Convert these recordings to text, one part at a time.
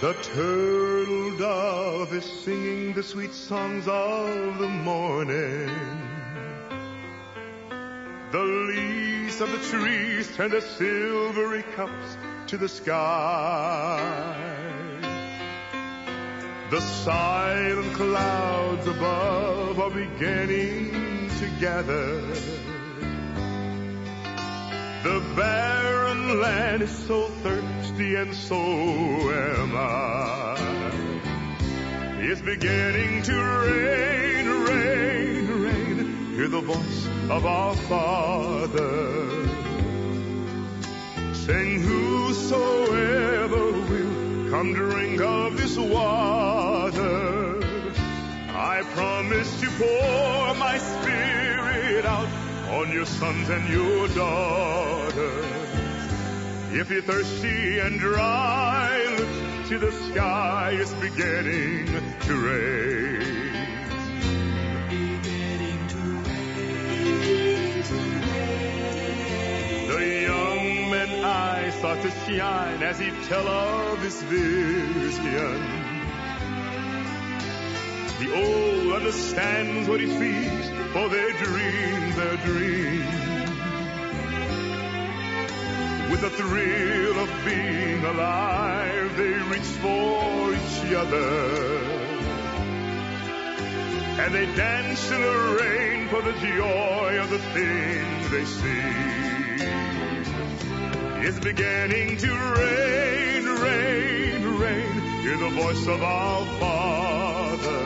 The turtle dove is singing the sweet songs of the morning. The leaves of the trees turn their silvery cups to the sky. The silent clouds above are beginning to gather. The barren land is so thirsty, and so am I. It's beginning to rain, rain, rain. Hear the voice of our Father. Sing, whosoever will come drink of this water. I promise to pour my Spirit out on your sons and your daughters. If you're thirsty and dry, look to the sky. It's beginning to rain. Beginning to rain. The young man's eyes start to shine as he tells of his vision. The old understands what he feels, for their dreams, their dreams. With the thrill of being alive, they reach for each other. And they dance in the rain for the joy of the things they see. It's beginning to rain, rain, rain. Hear the voice of our Father.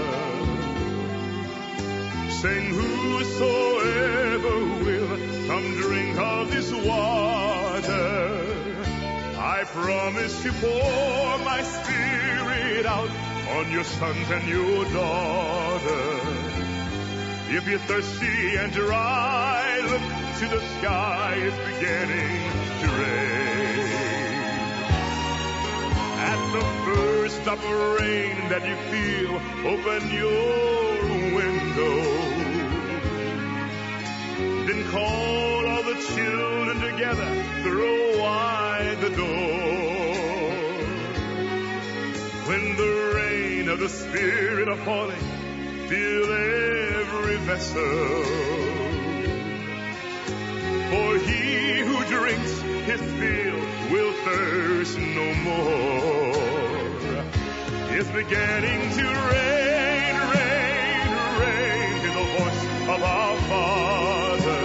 Sing, whosoever will come drink of this water. I promise to pour my Spirit out on your sons and your daughters. If you're thirsty and dry, look to the sky. It's beginning to rain. At the first drop of rain that you feel, open your window. Then call all the children together, throw wide the door. When the rain of the Spirit are falling, fill every vessel. For he who drinks his fill will thirst no more. It's beginning to rain, rain, rain. Hear the voice of our Father.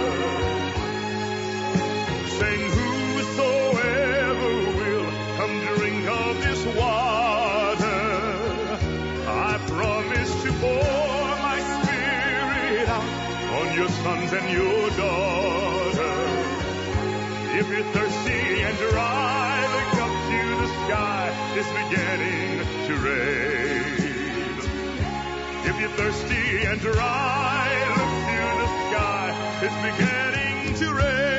Sing, whosoever will come drink of this water. I promise to pour my Spirit out on your sons and your daughters. If you're thirsty and dry, look up to the sky. It's beginning to rain. If you're thirsty and dry, look to the sky. It's beginning to rain.